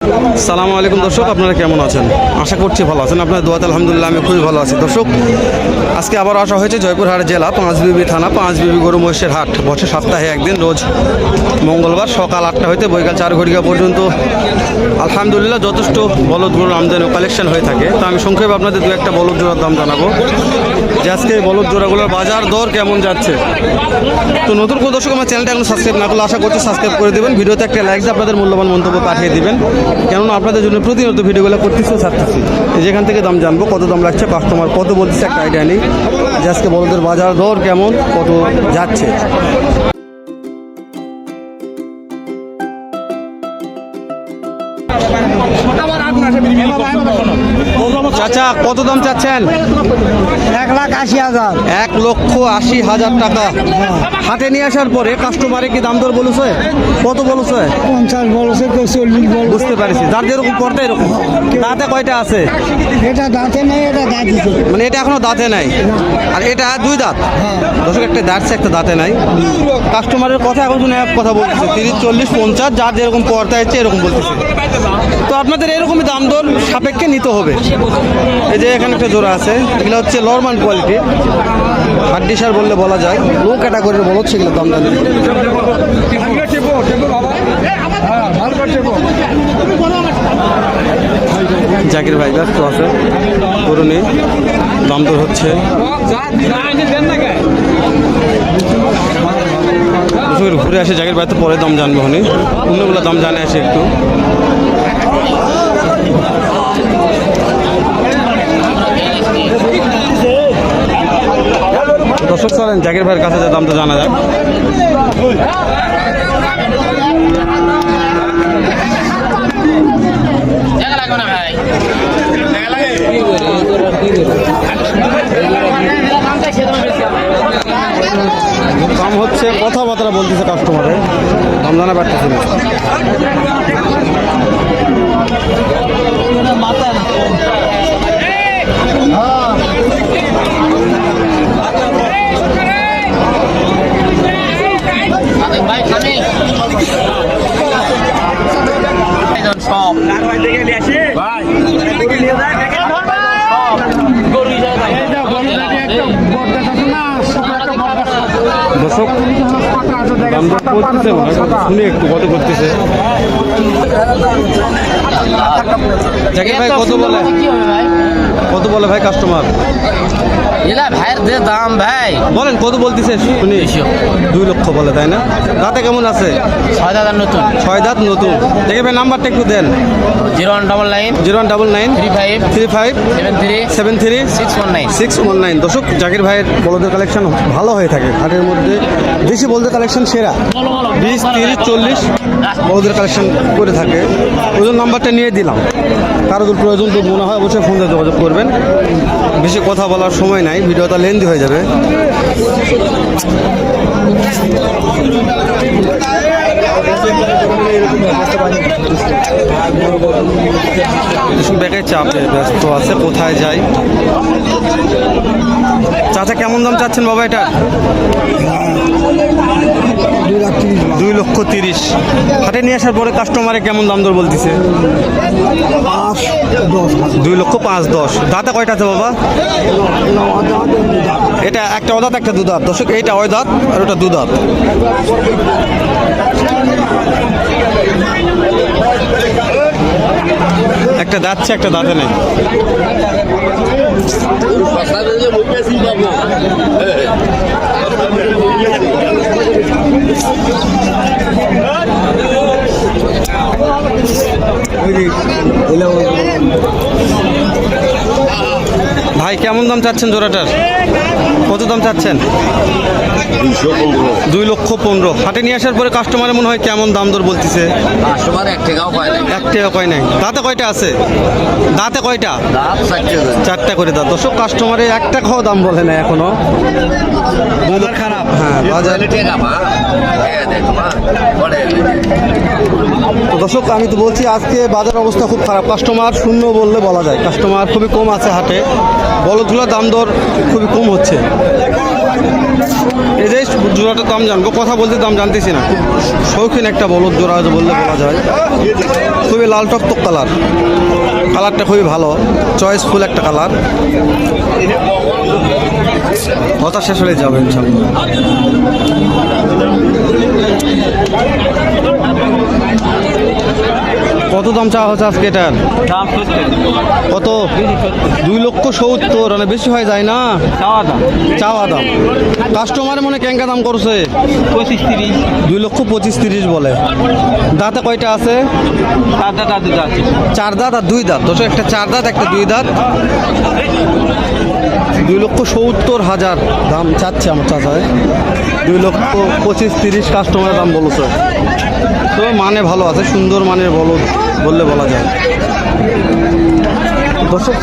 সালামু আলাইকুম দর্শক, আপনারা কেমন আছেন? আশা করছি ভালো আছেন। আপনার দোয়াতে আলহামদুলিল্লাহ আমি খুবই ভালো আছি। দর্শক, আজকে আবার আসা হয়েছে জয়পুরহাট জেলা পাঁচবিবি থানা পাঁচবিবি গরু মহিষের হাট। বছর সপ্তাহে একদিন, রোজ মঙ্গলবার সকাল 8টা হইতে বৈকাল 4 ঘটিকা পর্যন্ত আলহামদুলিল্লাহ যথেষ্ট বলদ গরুর আমদানি ও কালেকশন হয়ে থাকে। তো আমি সংক্ষেপে আপনাদের দু একটা বলদ জোড়ার দাম জানাবো যে আজকে এই বলদ জোড়াগুলোর বাজার দর কেমন যাচ্ছে। তো নতুন কোনো দর্শক আমার চ্যানেলটা এখন সাবস্ক্রাইব না করলে আশা করছি সাবস্ক্রাইব করে দেবেন, ভিডিওতে একটা লাইক দিয়ে আপনাদের মূল্যবান মন্তব্য পাঠিয়ে দিবেন, কেননা আপনাদের জন্য প্রতিনিয়ত ভিডিওগুলো করতেছি ও ছাড়তেছি। যেখান থেকে দাম জানবো, কত দাম লাগছে, কাস্টমার কত বলতেছে, একটা আইডিয়া নেই যে আজকে বলদের বাজার দর কেমন, কত যাচ্ছে। চাচা কত দাম চাচ্ছেন? 1,80,000। 1,80,000 টাকা। হাটে নিয়ে আসার পরে কাস্টমারে কি দাম দর বলেছে? কত বলেছে? 50 বলছে, কেউ 40 বলছে। বুঝতে পারছি, যার যেরকম পড়তে এরকম। দাঁতে কয়টা আছে? এটা দাঁতে নেই, এটা দাঁতিছে। মানে এটা এখনো দাঁতে নাই, আর এটা 2 দাঁত। দর্শক, একটা দাঁতছে একটা দাঁতে নাই। কাস্টমারের কথা এখন শুনে এক কথা বলতেছে 30, 40, 50, যার যেরকম পড়তে হচ্ছে এরকম বলতেছে। তো আপনাদের এরকমই দাম দর সাপেক্ষে নিতে হবে। এই যে এখানে একটা জোড়া আছে, এগুলো হচ্ছে নরমাল কোয়ালিটি, হাড্ডিসার বললে বলা যায়, লো ক্যাটাগরির বলদ, সেগুলো দাম জানি। জাকির ভাই ব্যস্ত আছে, গরু নেই, দাম দর হচ্ছে। ঘুরে আসে জাকির ভাই, তো পরে দাম জানবো, উনি অন্যগুলো দাম জানে আসে একটু। দর্শক চলেন জাকির ভাইয়ের কাছে যে দামটা জানা যাক। দাম হচ্ছে, কথাবার্তা বলতেছে কাস্টমারে, দাম জানা পারতেছে না। দর্শক, দাম দর করতেছে, শুনে একটু কত করতেছে। জাকির ভাই কত বলে? কত বলে ভাই কাস্টমার? ভাইয়ের যে দাম ভাই বলেন কত বলতেছে শুনি। 2 লক্ষ বলে, তাই না? দাঁতে কেমন আছে? 6 দাঁত নতুন। 6 দাঁত নতুন। জাকির ভাই নাম্বারটা একটু দেন। 0199 0199 35 35 73 73 619 619। দর্শক, জাকির ভাইয়ের বলদের কালেকশন ভালো হয়ে থাকে হাটের মধ্যে, বেশি বলদের কালেকশন সেরা, 20, 30, 40 বলদের কালেকশন করে থাকে। ওই জন্য নাম্বারটা নিয়ে দিলাম, কারো যদি প্রয়োজন তো মনে হয় অবশ্যই ফোন দিয়ে যোগাযোগ করবেন। বেশি কথা বলার সময় নাই, ভিডিওটা লেন্দি হয়ে যাবে। ব্যাগে চাপে ব্যস্ত আছে, কোথায় যাই। চাচা কেমন দাম চাচ্ছেন বাবা এটা? 2,30,000। হাটে নিয়ে আসার পরে কাস্টমারে কেমন দাম দর বলতেছে? 2,05,10,000। দাঁতে কয়টা আছে বাবা? এটা একটা অদাঁত, একটা 2 দাঁত। দর্শক, এইটা অদাঁত আর ওটা 2 দাঁত। একটা দাঁতছে একটা দাঁতে নেই। ভাই কেমন দাম চাচ্ছেন জোড়াটার? কত দাম চাচ্ছেন? 2,15,000। হাটে নিয়ে আসার পরে কাস্টমারে মনে হয় কেমন দাম দর বলতেছে? 1 টাকাও কয় নাই। দাঁতে কয়টা আছে? দাঁতে কয়টা? 4টা করে দাঁত। দর্শক, কাস্টমারে 1 টাকাও দাম বলে না এখনো। বাজার খারাপ। হ্যাঁ, বাজার। তো দর্শক, আমি তো বলছি আজকে বাজার অবস্থা খুব খারাপ, কাস্টমার শূন্য বললে বলা যায়। কাস্টমার খুবই কম আছে হাটে, বলদগুলোর দাম দর খুবই কম হচ্ছে। এই যে জোড়াটার দাম জানবো, কথা বলতে দাম জানতেছি না। খুব শৌখিন একটা বলদ জোড়া বললে বলা যায়। খুবই লাল টকটক কালার, কালারটা খুবই ভালো, চয়েসফুল একটা কালার। কথা শেষ হয়ে যাবে ইনশাল্লাহ। কত দাম চাওয়া হচ্ছে আজকে এটার? কত? 2,70,000, মানে বেশি হয়ে যায় না? চাওয়া দাম। কাস্টমার মনে কেঙ্কা দাম করছে? 2,25,30 বলে। দাঁতে কয়টা আছে? 4 দাঁত আর 2 দাঁত। দশ একটা 4 দাঁত, একটা 2 দাঁত। 2,70,000 দাম চাচ্ছে আমার চাচায়। 2,25,30 কাস্টমারের দাম বলেছে। তো মানে ভালো আছে, সুন্দর মানের বলদ বললে বলা যায়। দর্শক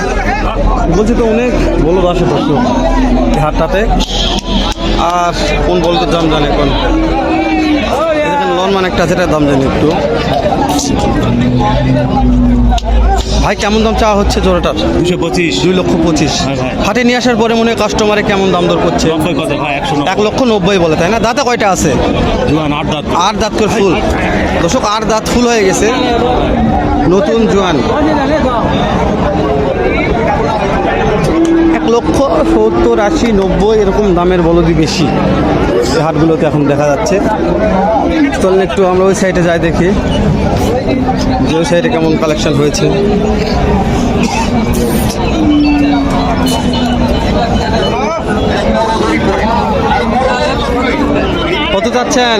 বলছি তো অনেক বলদ আসে দর্শক এই হাটটাতে। আর কোন বলদের দাম জানে এখন? লনমান একটা আছে, এটার দাম জানি একটু। ভাই কেমন দাম চাওয়া হচ্ছে জোড়াটার? 225। 2,25,000। হাটে নিয়ে আসার পরে মনে হয় কাস্টমারে কেমন দাম দর করছে? 1,90,000 বলে, তাই না? দাঁতে কয়টা আছে? 8 দাঁত করে ফুল। দর্শক 8 দাঁত ফুল হয়ে গেছে, নতুন জোয়ান। 1,70,000, 80, 90 এরকম দামের বলদি বেশি এই হাটগুলোতে এখন দেখা যাচ্ছে। চলেন একটু আমরা ওই সাইডে যাই, দেখি যে ওই সাইডে কেমন কালেকশন হয়েছে। কত চাচ্ছেন?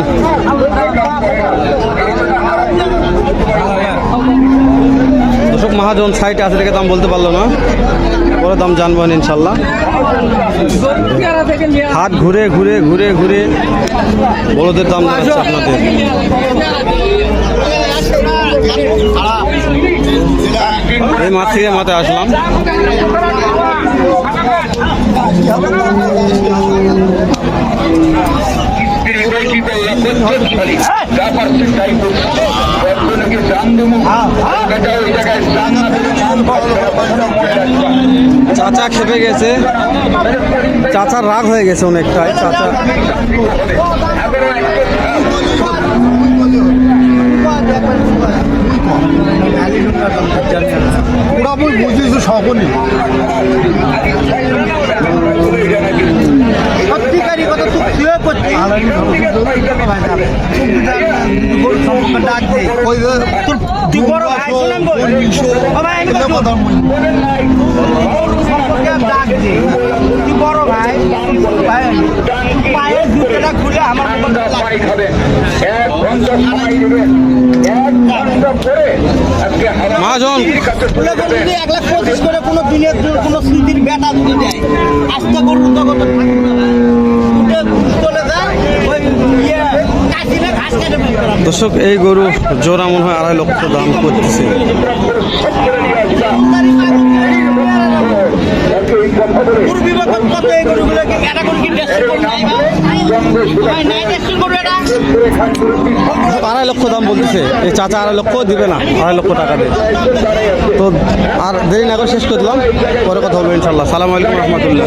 দর্শক মহাজন সাইটে আছে দেখে দাম বলতে পারলো না, পরে দাম জানবেন ইনশাল্লাহ। হাট ঘুরে ঘুরে ঘুরে ঘুরে বড়দের দাম জানাচ্ছে আপনাদের। এই মাছ থেকে মাথায় আসলাম। চাচা খেপে গেছে, চাচার রাগ হয়ে গেছে অনেকটাই। চাচা বুঝিস সকলেই সত্যিকারই কথা। বড় ভাই পায়ের জুতোটা খুলে আমার মহাজন 1,25,000 করে কোনো দিনের কোনো স্মৃতির বেটা যদি দেয়, আস্তে করুন তখন চলে যায় ওই কাশিনে ঘাস কেটে বের করা। দর্শক এই গরু জোড়া মনে হয় 2.5 লক্ষ দাম করতেছে। পূর্বী বছর কত এই গরুগুলোকে এখন কি টেস্ট করে নাই বা ভাই নাই টেস্ট করে এটা 2.5 লক্ষ দাম বলতেছে। এই চাচা 2.5 লক্ষ দিবে না, 2.5 লক্ষ টাকা দেয়। তো আর দেরি না করে শেষ করে দিলাম, পরে কথা বলবো ইনশাল্লাহ। সালাম আলাইকুম রহমতুল্লাহ।